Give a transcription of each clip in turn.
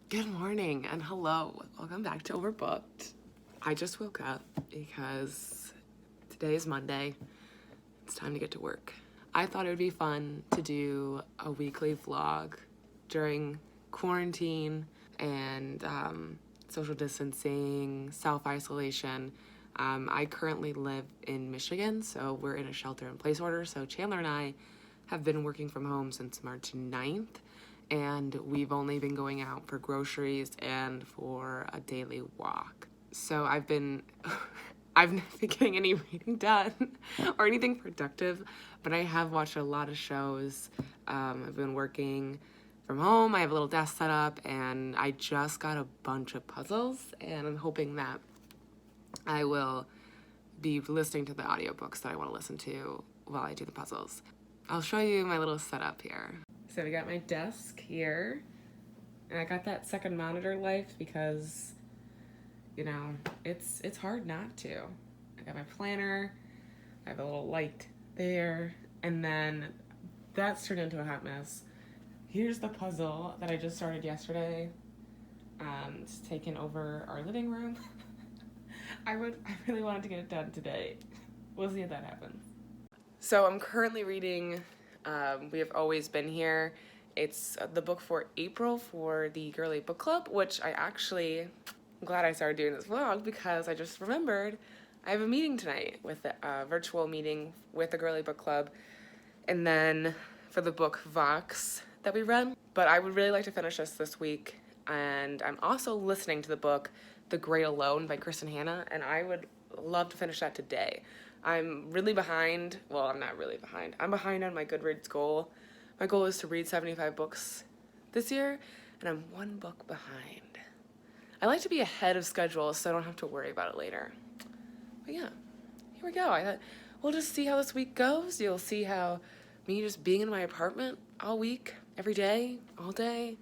Good morning and hello. Welcome back to Overbooked. I just woke up because today is Monday. It's time to get to work. I thought it would be fun to do a weekly vlog during quarantine and social distancing, self-isolation. I currently live in Michigan, so we're in a shelter-in-place order. So Chandler and I have been working from home since March 9th. And we've only been going out for groceries and for a daily walk. So I've not been getting any reading done or anything productive, but I have watched a lot of shows. I've been working from home. I have a little desk set up, and I just got a bunch of puzzles, and I'm hoping that I will be listening to the audiobooks that I want to listen to while I do the puzzles. I'll show you my little setup here. So we got my desk here, and I got that second monitor light because, you know, it's hard not to. I got my planner, I have a little light there, and then that's turned into a hot mess. Here's the puzzle that I just started yesterday. It's taken over our living room. I really wanted to get it done today. We'll see if that happens. So I'm currently reading We Have Always Been Here. It's the book for April for the Girly Book Club, which I'm glad I started doing this vlog because I just remembered I have a meeting tonight with a virtual meeting with the Girly Book Club, and then for the book Vox that we read. But I would really like to finish this week, and I'm also listening to the book The Great Alone by Kristin and I would love to finish that today. I'm really behind. Well, I'm not really behind. I'm behind on my Goodreads goal. My goal is to read 75 books this year, and I'm one book behind. I like to be ahead of schedule so I don't have to worry about it later. But yeah, here we go. I thought we'll just see how this week goes. You'll see how me just being in my apartment all week, every day, all day.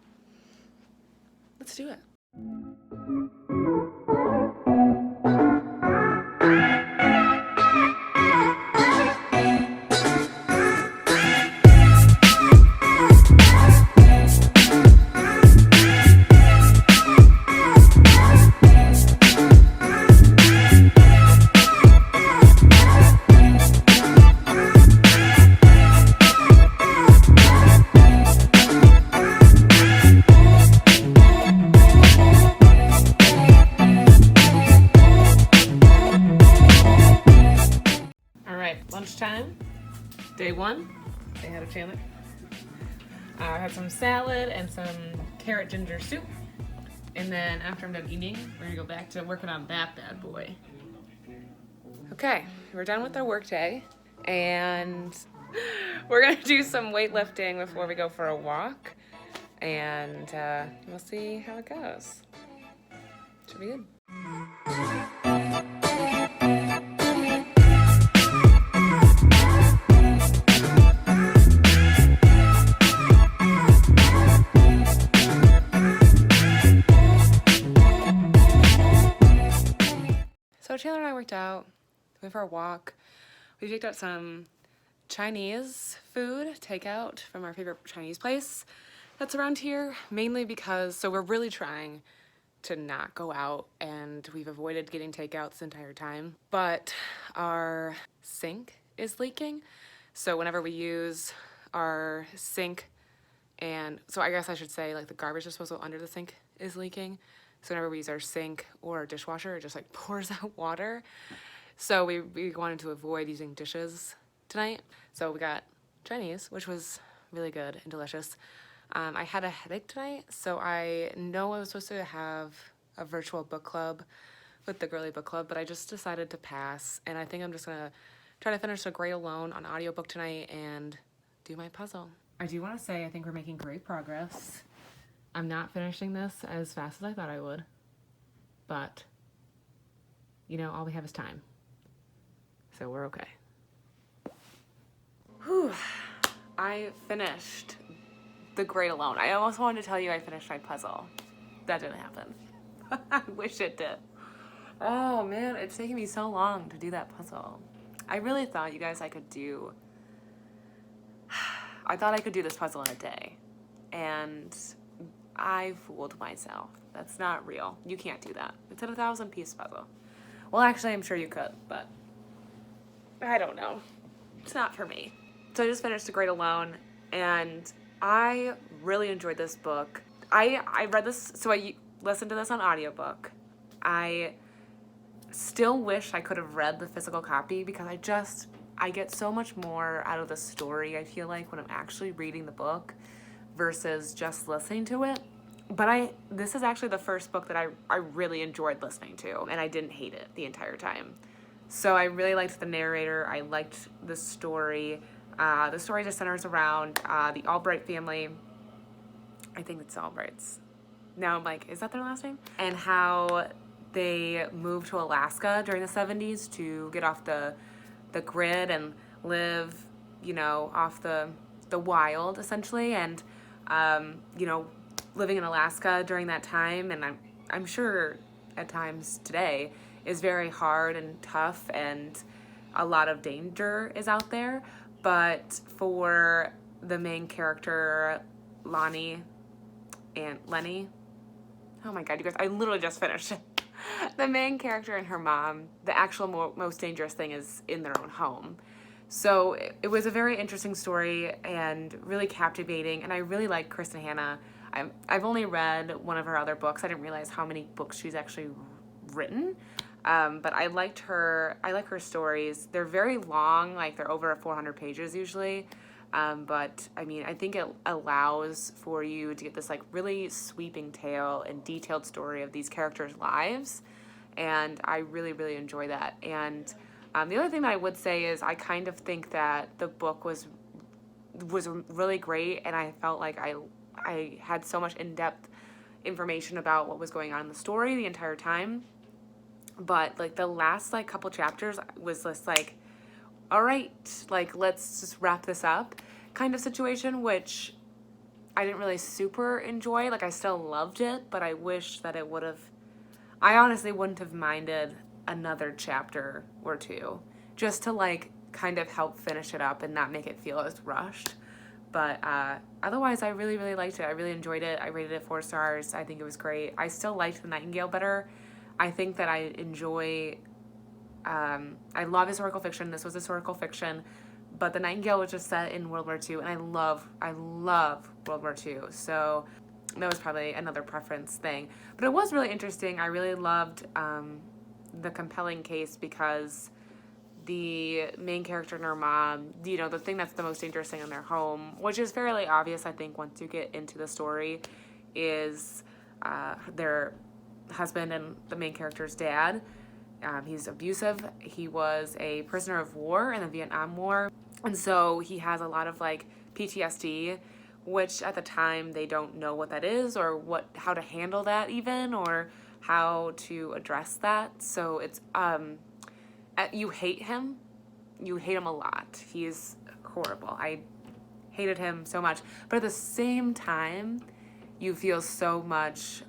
Let's do it. Lunchtime, day one. I had a Chandler. I had some salad and some carrot ginger soup. And then after I'm done eating, we're gonna go back to working on that bad boy. Okay, we're done with our work day, and we're gonna do some weightlifting before we go for a walk, and we'll see how it goes. Should be good. So Chandler and I worked out, went for a walk. We picked up some Chinese food, takeout from our favorite Chinese place that's around here, mainly because, so we're really trying to not go out, and we've avoided getting takeout this entire time, but our sink is leaking. So whenever we use our sink, and so I guess I should say like the garbage disposal under the sink is leaking. So whenever we use our sink or our dishwasher, it just like pours out water. So we wanted to avoid using dishes tonight. So we got Chinese, which was really good and delicious. I had a headache tonight, so I know I was supposed to have a virtual book club with the Girly Book Club, but I just decided to pass. And I think I'm just gonna try to finish The Great Alone on audiobook tonight and do my puzzle. I do want to say I think we're making great progress. I'm not finishing this as fast as I thought I would, but, you know, all we have is time, so we're okay. Whew. I finished The Great Alone. I almost wanted to tell you I finished my puzzle. That didn't happen. I wish it did. Oh man, it's taking me so long to do that puzzle. I really thought, you guys, I thought I could do this puzzle in a day, and I fooled myself. That's not real. You can't do that. It's a 1,000-piece puzzle. Well, actually, I'm sure you could, but I don't know. It's not for me. So I just finished The Great Alone, and I really enjoyed this book. I read this, so I listened to this on audiobook. I still wish I could have read the physical copy because I get so much more out of the story, I feel like, when I'm actually reading the book versus just listening to it. But this is actually the first book that I really enjoyed listening to, and I didn't hate it the entire time. So I really liked the narrator. I liked the story. The story just centers around the Albright family. I think it's Albrights. Now I'm like, is that their last name? And how they moved to Alaska during the 70s to get off the grid and live, off the wild, essentially. And, living in Alaska during that time, and I'm sure at times today, is very hard and tough, and a lot of danger is out there. But for the main character, Lenny, oh my god, you guys, I literally just finished. The main character and her mom, the actual most dangerous thing is in their own home. So it was a very interesting story and really captivating, and I really like Kristin Hannah. I've only read one of her other books. I didn't realize how many books she's actually written, but I like her stories. They're very long, like they're over 400 pages usually, but I mean, I think it allows for you to get this like really sweeping tale and detailed story of these characters' lives, and I really, really enjoy that. And the other thing that I would say is I kind of think that the book was really great, and I felt like I had so much in-depth information about what was going on in the story the entire time. But like the last like couple chapters was just like, all right, like let's just wrap this up kind of situation, which I didn't really super enjoy. Like I still loved it, but I wish that I honestly wouldn't have minded another chapter or two just to like kind of help finish it up and not make it feel as rushed. But otherwise, I really, really liked it. I really enjoyed it. I rated it 4 stars. I think it was great. I still liked The Nightingale better. I think that I enjoy, I love historical fiction. This was historical fiction. But The Nightingale was just set in World War II. And I love World War II. So that was probably another preference thing. But it was really interesting. I really loved the compelling case because the main character and her mom, the thing that's the most dangerous thing in their home, which is fairly obvious, I think, once you get into the story, is their husband and the main character's dad. He's abusive. He was a prisoner of war in the Vietnam War. And so he has a lot of like PTSD, which at the time they don't know what that is or how to handle that even, or how to address that. So it's, you hate him. You hate him a lot. He's horrible. I hated him so much. But at the same time, you feel so much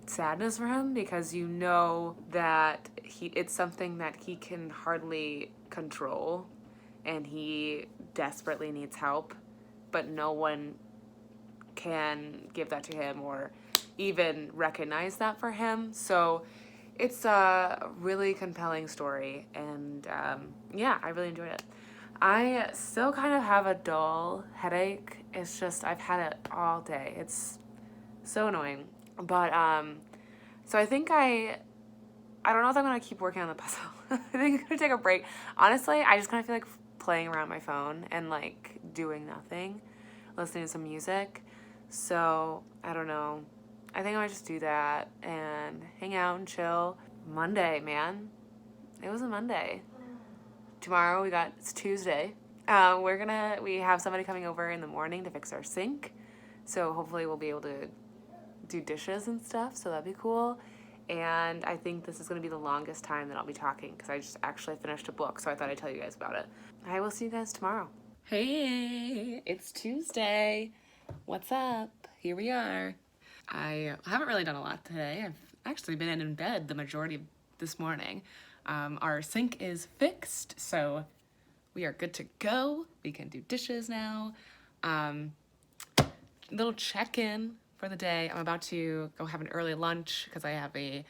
sadness for him because you know that it's something that he can hardly control and he desperately needs help, but no one can give that to him or even recognize that for him. So it's a really compelling story, and yeah, I really enjoyed it. I still kind of have a dull headache. It's just I've had it all day. It's so annoying. But so I think I don't know if I'm gonna keep working on the puzzle. I think I'm gonna take a break. Honestly, I just kind of feel like playing around my phone and like doing nothing, listening to some music. So I don't know. I think I might just do that and hang out and chill. Monday, man. It was a Monday. Tomorrow it's Tuesday. We have somebody coming over in the morning to fix our sink. So hopefully we'll be able to do dishes and stuff. So that'd be cool. And I think this is going to be the longest time that I'll be talking because I just actually finished a book. So I thought I'd tell you guys about it. I will see you guys tomorrow. Hey, it's Tuesday. What's up? Here we are. I haven't really done a lot today. I've actually been in bed the majority of this morning. Our sink is fixed, so we are good to go. We can do dishes now. Little check-in for the day. I'm about to go have an early lunch because I have a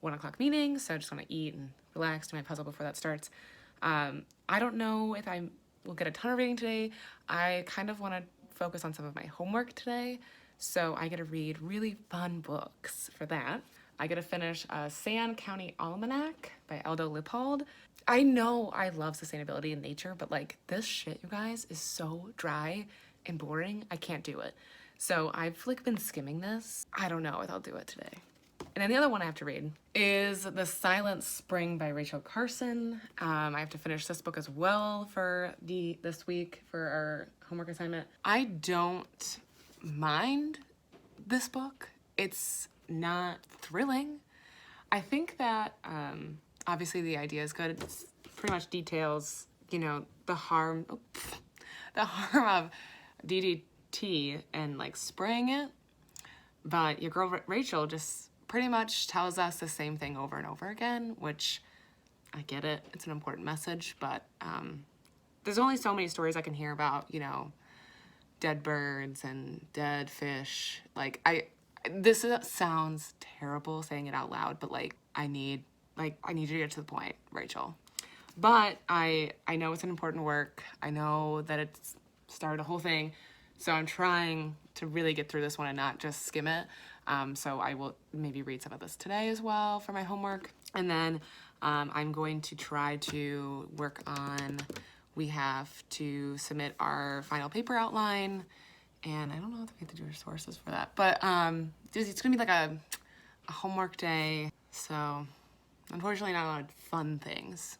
1 o'clock meeting, so I just want to eat and relax, do my puzzle before that starts. I don't know if I will get a ton of reading today. I kind of want to focus on some of my homework today, so I get to read really fun books for that. I get to finish Sand County Almanac by o.w.l.s. I know I love sustainability and nature, but like this shit, you guys, is so dry and boring. I can't do it. So I've like been skimming this. I don't know if I'll do it today. And then the other one I have to read is The Silent Spring by Rachel Carson. I have to finish this book as well for this week for our homework assignment. I don't mind this book. It's not thrilling. I think that obviously the idea is good. It's pretty much details, you know, the harm of DDT and like spraying it. But your girl Rachel just pretty much tells us the same thing over and over again, which I get it. It's an important message, but there's only so many stories I can hear about, you know, dead birds and dead fish. Like this sounds terrible saying it out loud, but like I need you to get to the point, Rachel. But I know it's an important work. I know that it's started a whole thing. So I'm trying to really get through this one and not just skim it. So I will maybe read some of this today as well for my homework. And then I'm going to try to work on, we have to submit our final paper outline. And I don't know if we have to do resources for that. But it's going to be like a homework day. So unfortunately not a lot of fun things.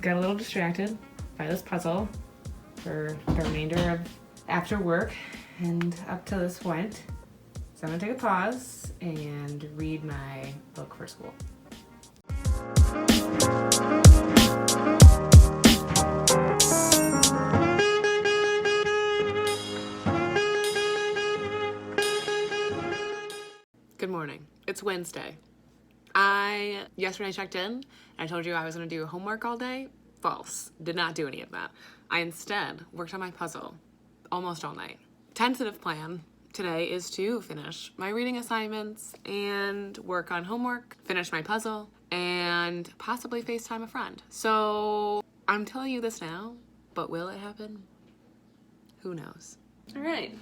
Got a little distracted by this puzzle for the remainder of after work and up to this point. So I'm gonna take a pause and read my book for school. Good morning. It's Wednesday. Yesterday I checked in, and I told you I was going to do homework all day. False. Did not do any of that. I instead worked on my puzzle almost all night. Tentative plan today is to finish my reading assignments and work on homework, finish my puzzle, and possibly FaceTime a friend. So I'm telling you this now, but will it happen? Who knows? All right.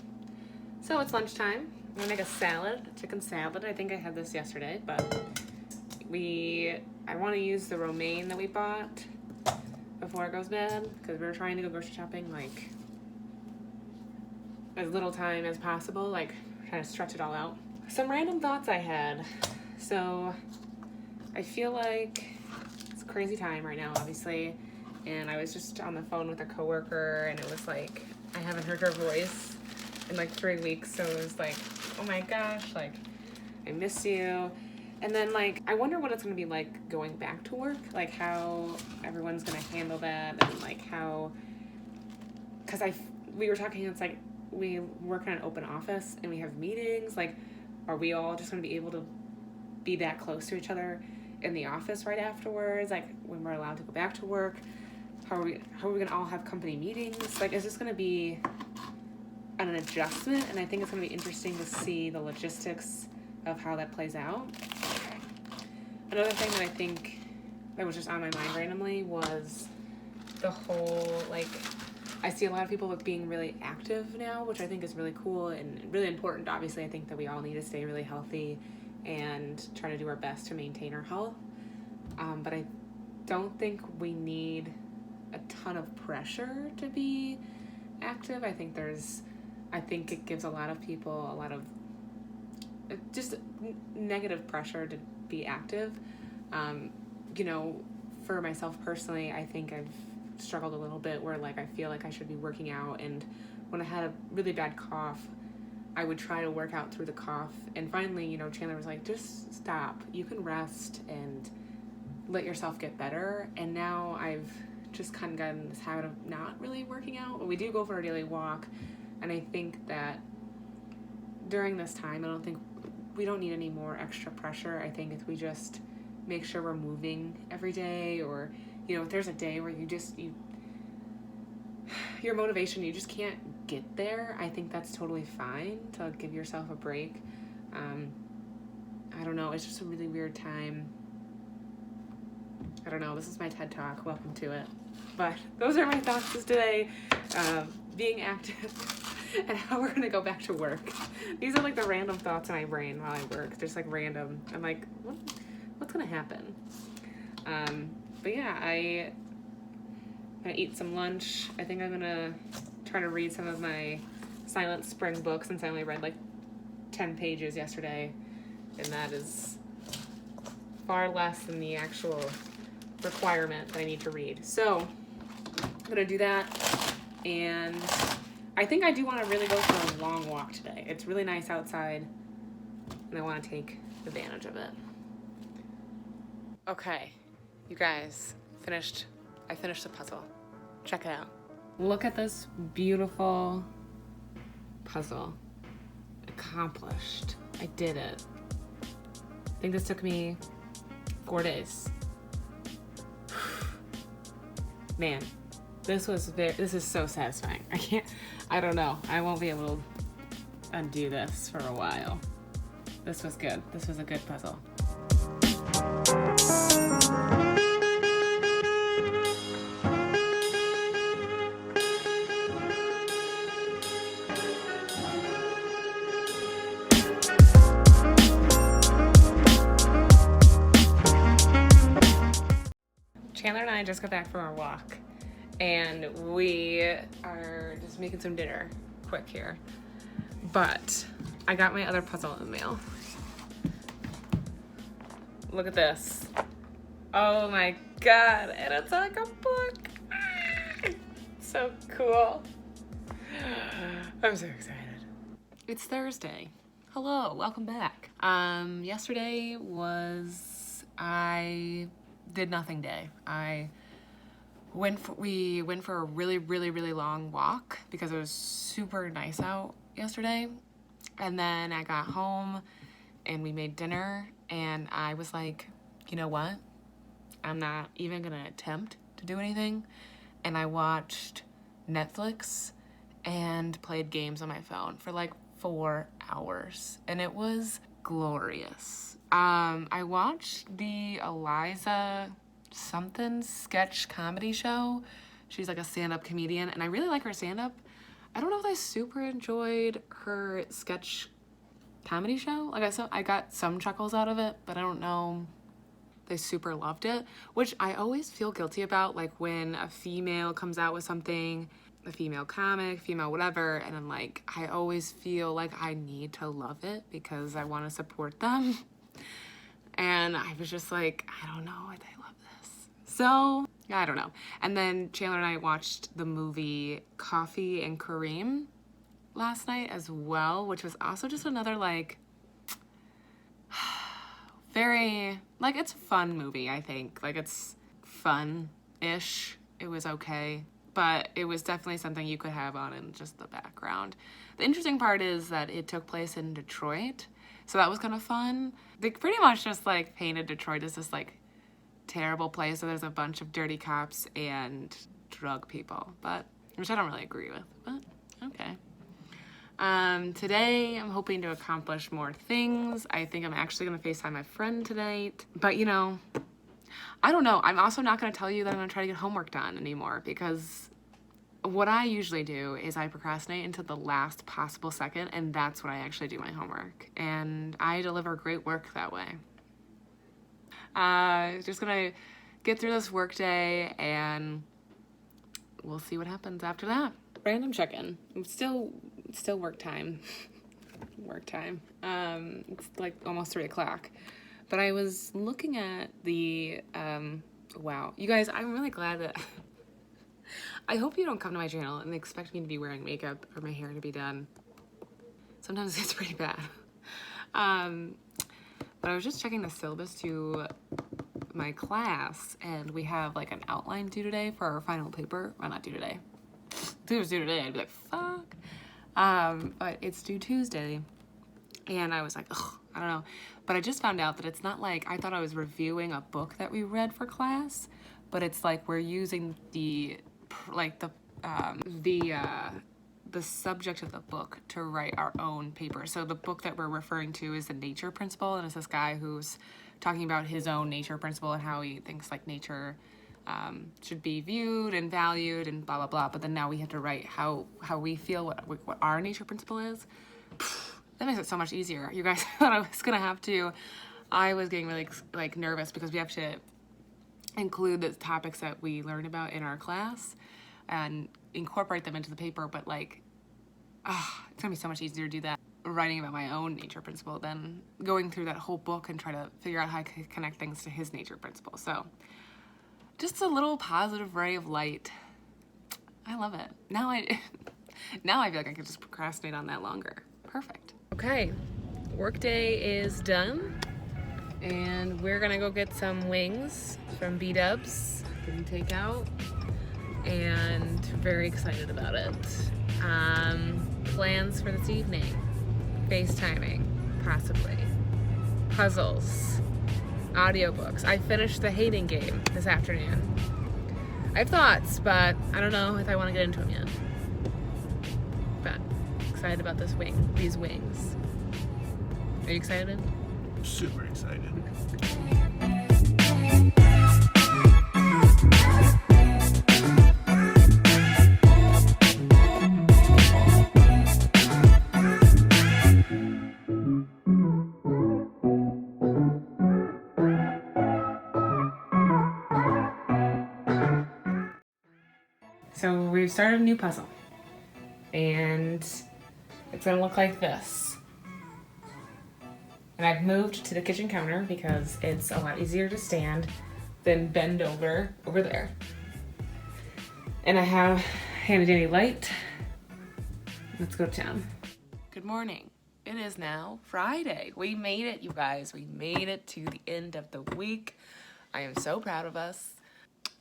So it's lunchtime. I'm going to make a salad, chicken salad. I think I had this yesterday, but I want to use the romaine that we bought before it goes bad because we were trying to go grocery shopping like as little time as possible, like trying to stretch it all out. Some random thoughts I had. So I feel like it's a crazy time right now, obviously, and I was just on the phone with a coworker and it was like I haven't heard her voice in like 3 weeks, so it was like, oh my gosh, like I miss you. And then, like, I wonder what it's going to be like going back to work, like how everyone's going to handle that, and like how, because we were talking, it's like we work in an open office and we have meetings, like, are we all just going to be able to be that close to each other in the office right afterwards, like when we're allowed to go back to work? How are we going to all have company meetings? Like, is this going to be an adjustment? And I think it's going to be interesting to see the logistics of how that plays out. Another thing that I think that was just on my mind randomly was the whole, like, I see a lot of people with being really active now, which I think is really cool and really important. Obviously, I think that we all need to stay really healthy and try to do our best to maintain our health. But I don't think we need a ton of pressure to be active. I think it gives a lot of people a lot of just negative pressure to be active. You know, for myself personally, I think I've struggled a little bit where like I feel like I should be working out, and when I had a really bad cough, I would try to work out through the cough, and finally, you know, Chandler was like, just stop, you can rest and let yourself get better. And now I've just kind of gotten this habit of not really working out, but we do go for a daily walk, and I think that during this time, I don't think we don't need any more extra pressure. I think if we just make sure we're moving every day, or, you know, if there's a day where your motivation, you just can't get there, I think that's totally fine to give yourself a break. I don't know, it's just a really weird time. I don't know, this is my TED Talk, welcome to it. But those are my thoughts today, being active and how we're gonna go back to work. These are like the random thoughts in my brain while I work, just like random. I'm like, what's gonna happen? But yeah, I'm gonna eat some lunch. I think I'm gonna try to read some of my Silent Spring books, since I only read like 10 pages yesterday, and that is far less than the actual requirement that I need to read. So I'm gonna do that, and I think I do want to really go for a long walk today. It's really nice outside, and I want to take advantage of it. Okay, you guys, I finished the puzzle. Check it out. Look at this beautiful puzzle. Accomplished. I did it. I think this took me 4 days. Man, this is so satisfying. I don't know. I won't be able to undo this for a while. This was good. This was a good puzzle. Chandler and I just got back from our walk, and we are just making some dinner quick here. But I got my other puzzle in the mail. Look at this. Oh my god, and it's like a book. So cool. I'm so excited. It's Thursday. Hello, welcome back. Yesterday I did nothing day. We went for a really, really, really long walk because it was super nice out yesterday. And then I got home and we made dinner, and I was like, you know what? I'm not even gonna attempt to do anything. And I watched Netflix and played games on my phone for like 4 hours, and it was glorious. I watched the Eliza something sketch comedy show. She's like a stand-up comedian, and I really like her stand-up. I don't know if I super enjoyed her sketch comedy show. Like I got some chuckles out of it, but I don't know if I super loved it, which I always feel guilty about, like when a female comes out with something, a female comic, female whatever, and I'm like, I always feel like I need to love it because I want to support them. And I was just like, I don't know if I love this. So, I don't know. And then Chandler and I watched the movie Coffee and Kareem last night as well, which was also just another like very, like, it's a fun movie, I think. Like, it's fun-ish. It was okay. But it was definitely something you could have on in just the background. The interesting part is that it took place in Detroit, so that was kind of fun. They pretty much just like painted Detroit as this like terrible place, so there's a bunch of dirty cops and drug people, which I don't really agree with, but okay. Today I'm hoping to accomplish more things. I think I'm actually gonna FaceTime my friend tonight, but you know, I don't know. I'm also not going to tell you that I'm going to try to get homework done anymore, because what I usually do is I procrastinate until the last possible second, and that's when I actually do my homework. And I deliver great work that way. Just going to get through this work day, and we'll see what happens after that. Random check-in. It's still work time. It's like almost 3 o'clock. But I was looking at the, wow. You guys, I'm really glad that, I hope you don't come to my channel and expect me to be wearing makeup or my hair to be done. Sometimes it's pretty bad. But I was just checking the syllabus to my class, and we have like an outline due today for our final paper. Well, not due today. If it was due today, I'd be like, fuck. But it's due Tuesday. And I was like, ugh, I don't know. But I just found out that it's not like, I thought I was reviewing a book that we read for class, but it's like we're using the subject of the book to write our own paper. So the book that we're referring to is The Nature Principle, and it's this guy who's talking about his own nature principle and how he thinks like nature should be viewed and valued and blah blah blah. But then now we have to write how we feel what our nature principle is. That makes it so much easier. You guys thought I was gonna have to. I was getting really like nervous because we have to include the topics that we learn about in our class and incorporate them into the paper. But like, it's gonna be so much easier to do that writing about my own nature principle than going through that whole book and try to figure out how I could connect things to his nature principle. So just a little positive ray of light. I love it. Now I feel like I could just procrastinate on that longer. Perfect. Okay, workday is done, and we're gonna go get some wings from b.w.l.s, getting takeout, and very excited about it. Plans for this evening: FaceTiming, possibly, puzzles, audiobooks. I finished the hating game this afternoon. I have thoughts, but I don't know if I want to get into them yet. But excited about these wings. Are you excited? Super excited. So we've started a new puzzle, and it's gonna look like this. And I've moved to the kitchen counter because it's a lot easier to stand than bend over there. And I have handy dandy light. Let's go to town. Good morning. It is now Friday. We made it, you guys. We made it to the end of the week. I am so proud of us.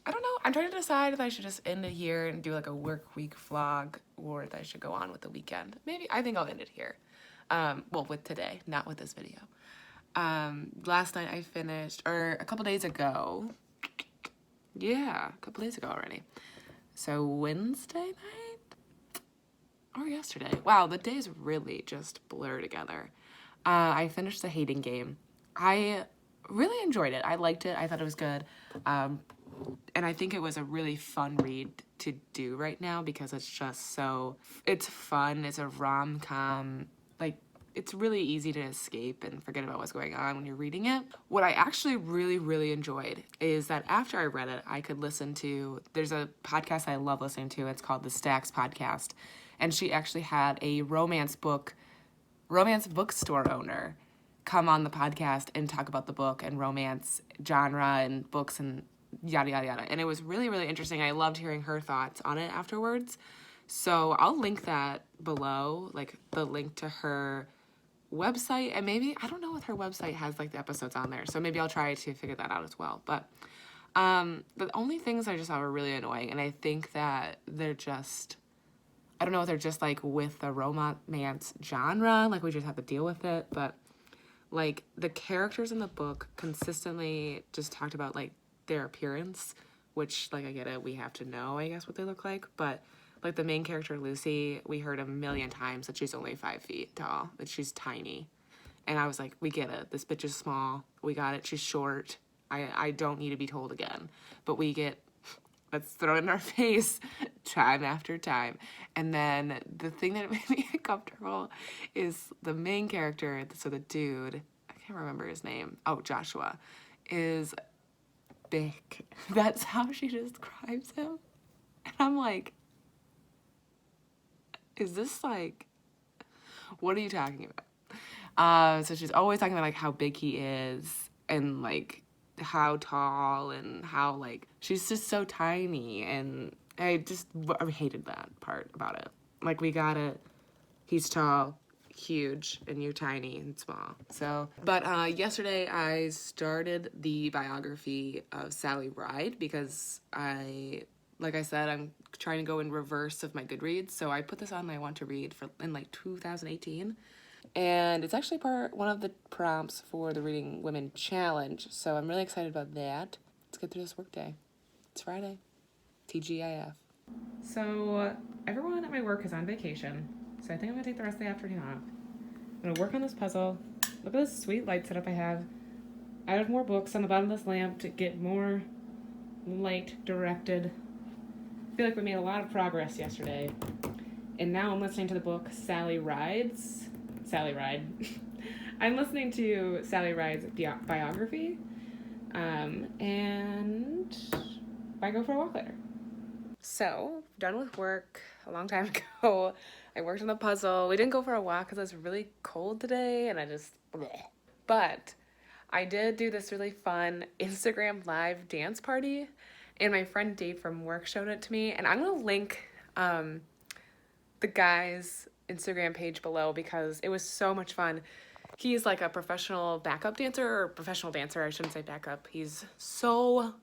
I don't know. I'm trying to decide if I should just end it here and do like a work week vlog, or if I should go on with the weekend. Maybe I think I'll end it here. Well, with today, not with this video. Last night I finished, or a couple days ago. Yeah, a couple days ago already. So Wednesday night or yesterday. Wow, the days really just blur together. I finished the hating game. I really enjoyed it. I liked it. I thought it was good. And I think it was a really fun read to do right now because it's just it's fun. It's a rom-com. Like, it's really easy to escape and forget about what's going on when you're reading it. What I actually really, really enjoyed is that after I read it, I could listen to, there's a podcast I love listening to. It's called the Stacks Podcast. And she actually had a romance bookstore owner come on the podcast and talk about the book and romance genre and books and yada, yada, yada. And it was really, really interesting. I loved hearing her thoughts on it afterwards. So I'll link that below, like the link to her website. And maybe, I don't know if her website has like the episodes on there. So maybe I'll try to figure that out as well. But the only things I just thought were really annoying. And I think that they're just, I don't know if they're just like with the romance genre, like we just have to deal with it. But like the characters in the book consistently just talked about like their appearance, which like I get it, we have to know, I guess, what they look like. But like the main character, Lucy, we heard a million times that she's only 5 feet tall, that she's tiny. And I was like, we get it. This bitch is small. We got it. She's short. I don't need to be told again. But we get, let's throw it in our face time after time. And then the thing that made me uncomfortable is the main character, so the dude, I can't remember his name. Oh, Joshua, is big. That's how she describes him. And I'm like, is this like, what are you talking about? So she's always talking about like how big he is and like how tall and how like she's just so tiny, and I hated that part about it. Like, we got it. He's tall, huge, and you're tiny and small. So, but yesterday I started the biography of Sally Ride because like I said, I'm trying to go in reverse of my Goodreads. So I put this on my want to read in like 2018. And it's actually one of the prompts for the Reading Women Challenge. So I'm really excited about that. Let's get through this work day. It's Friday. TGIF. So everyone at my work is on vacation. So I think I'm gonna take the rest of the afternoon off. I'm gonna work on this puzzle. Look at this sweet light setup I have. I have more books on the bottom of this lamp to get more light directed. I feel like we made a lot of progress yesterday. And now I'm listening to the book Sally Rides. Sally Ride. I'm listening to Sally Ride's biography. And I go for a walk later. So, done with work a long time ago. I worked on the puzzle. We didn't go for a walk because it was really cold today and I just bleh. But I did do this really fun Instagram live dance party, and my friend Dave from work showed it to me, and I'm gonna link the guy's Instagram page below because it was so much fun. He's like a professional backup dancer, or professional dancer, I shouldn't say backup. He's so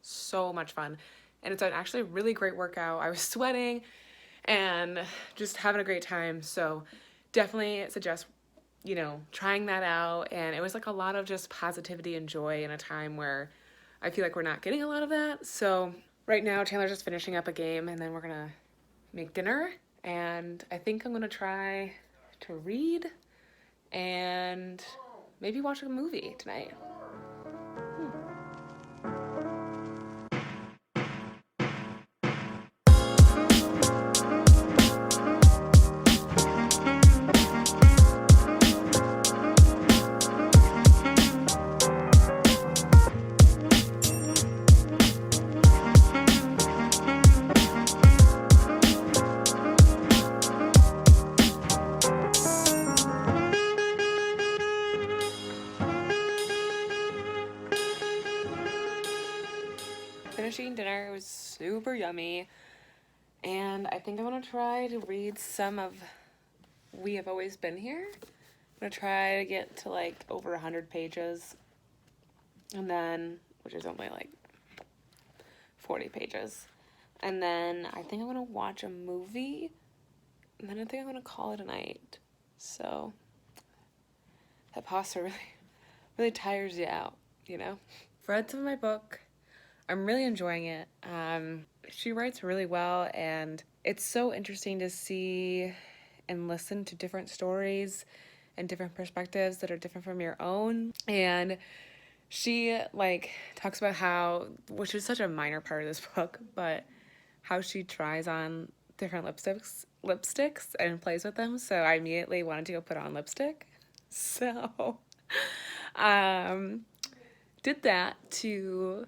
much fun. And it's actually a really great workout. I was sweating and just having a great time. So definitely suggest, trying that out. And it was like a lot of just positivity and joy in a time where I feel like we're not getting a lot of that. So right now, Chandler's just finishing up a game and then we're gonna make dinner. And I think I'm gonna try to read and maybe watch a movie tonight. Finished eating dinner. It was super yummy. And I think I'm going to try to read some of We Have Always Been Here. I'm going to try to get to like over 100 pages. And then, which is only like 40 pages. And then I think I'm going to watch a movie. And then I think I'm going to call it a night. So that pasta really tires you out, Read some of my book. I'm really enjoying it. She writes really well, and it's so interesting to see and listen to different stories and different perspectives that are different from your own. And she talks about how, which is such a minor part of this book, but how she tries on different lipsticks and plays with them. So I immediately wanted to go put on lipstick. So did that to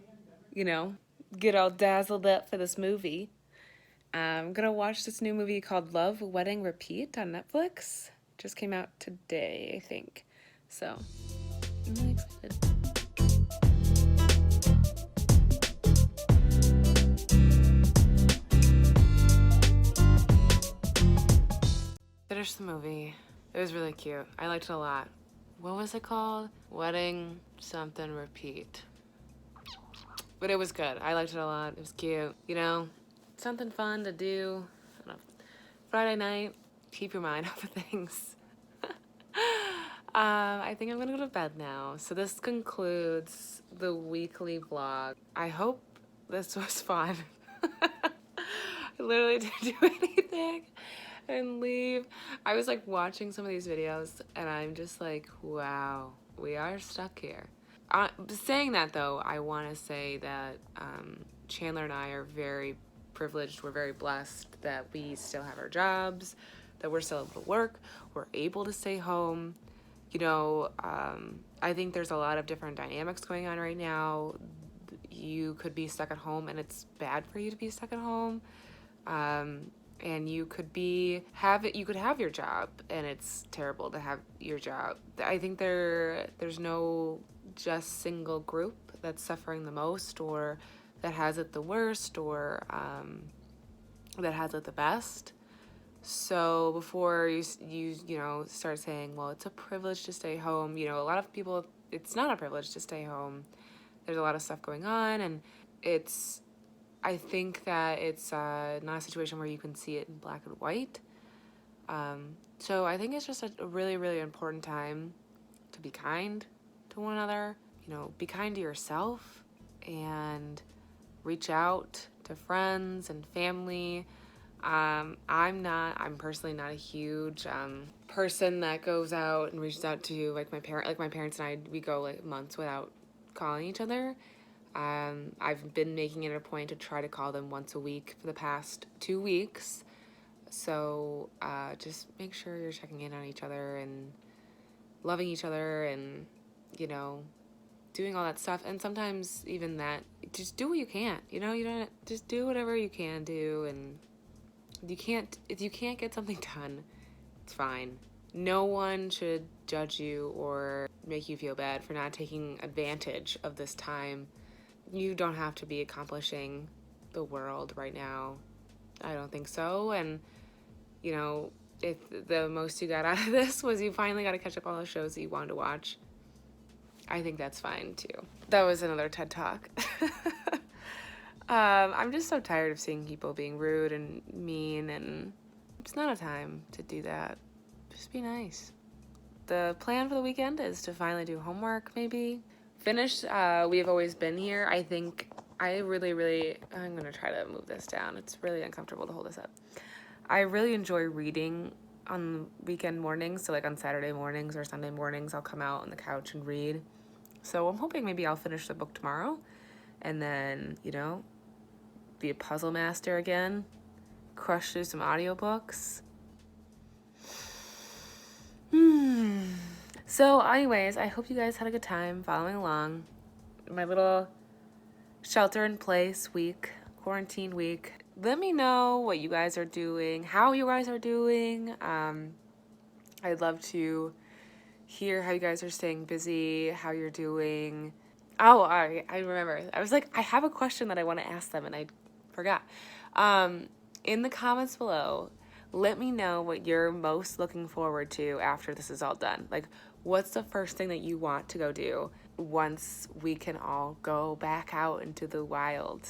get all dazzled up for this movie. I'm gonna watch this new movie called Love, Wedding, Repeat on Netflix. Just came out today, I think. So, I'm really excited. Finished the movie. It was really cute. I liked it a lot. What was it called? Wedding, something, repeat. But it was good. I liked it a lot. It was cute. Something fun to do on a Friday night. Keep your mind off of things. I think I'm gonna go to bed now. So this concludes the weekly vlog. I hope this was fun. I literally didn't do anything and leave. I was watching some of these videos and I'm just like, wow, we are stuck here. Saying that though, I want to say that Chandler and I are very privileged. We're very blessed that we still have our jobs, that we're still able to work, we're able to stay home. I think there's a lot of different dynamics going on right now. You could be stuck at home and it's bad for you to be stuck at home. And you could have your job and it's terrible to have your job. I think there's no just single group that's suffering the most or that has it the worst or that has it the best. So before you start saying, well, it's a privilege to stay home, a lot of people, it's not a privilege to stay home. There's a lot of stuff going on, and I think that it's not a situation where you can see it in black and white. So I think it's just a really, really important time to be kind to one another. You know, be kind to yourself and reach out to friends and family. I'm personally not a huge person that goes out and reaches out to like my parents and I, we go like months without calling each other. I've been making it a point to try to call them once a week for the past 2 weeks. So just make sure you're checking in on each other and loving each other and, you know, doing all that stuff. And sometimes even that, just do what you can. You know, you don't just do whatever you can do. And if you can't get something done, it's fine. No one should judge you or make you feel bad for not taking advantage of this time. You don't have to be accomplishing the world right now. I don't think so. And, you know, if the most you got out of this was you finally got to catch up on those shows that you wanted to watch, I think that's fine too. That was another TED Talk. I'm just so tired of seeing people being rude and mean, and it's not a time to do that. Just be nice. The plan for the weekend is to finally do homework, maybe. Finish We Have Always Been Here. I think I'm going to try to move this down. It's really uncomfortable to hold this up. I really enjoy reading on weekend mornings. So like on Saturday mornings or Sunday mornings, I'll come out on the couch and read. So I'm hoping maybe I'll finish the book tomorrow and then, you know, be a puzzle master again, crush through some audiobooks. So anyways, I hope you guys had a good time following along my little shelter-in-place week, quarantine week. Let me know what you guys are doing, how you guys are doing. I'd love to hear how you guys are staying busy, how you're doing. Oh, I remember. I was like, I have a question that I want to ask them, and I forgot. In the comments below, let me know what you're most looking forward to after this is all done. Like, what's the first thing that you want to go do once we can all go back out into the wild?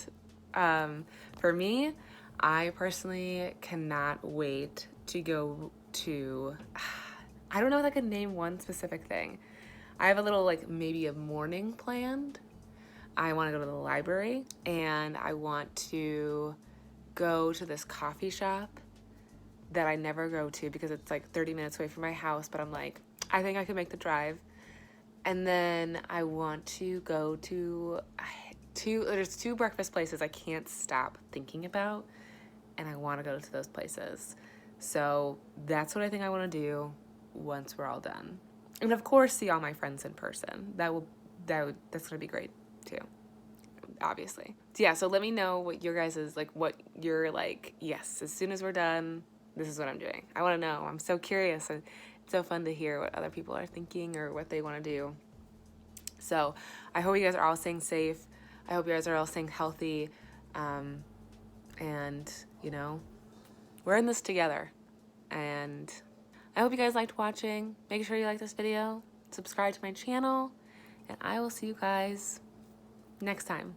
For me, I personally cannot wait to go to, I don't know if I could name one specific thing. I have a little, like, maybe a morning planned. I want to go to the library, and I want to go to this coffee shop that I never go to because it's like 30 minutes away from my house, but I'm like, I think I could make the drive. And then I want to go to there's 2 breakfast places I can't stop thinking about, and I want to go to those places. So that's what I think I want to do once we're all done. And of course, see all my friends in person. That's going to be great too, obviously. So yeah, so let me know what your guys is like, what you're like, yes, as soon as we're done, this is what I'm doing. I want to know. I'm so curious. It's so fun to hear what other people are thinking or what they want to do. So I hope you guys are all staying safe. I hope you guys are all staying healthy. And, you know, we're in this together. And I hope you guys liked watching. Make sure you like this video. Subscribe to my channel. And I will see you guys next time.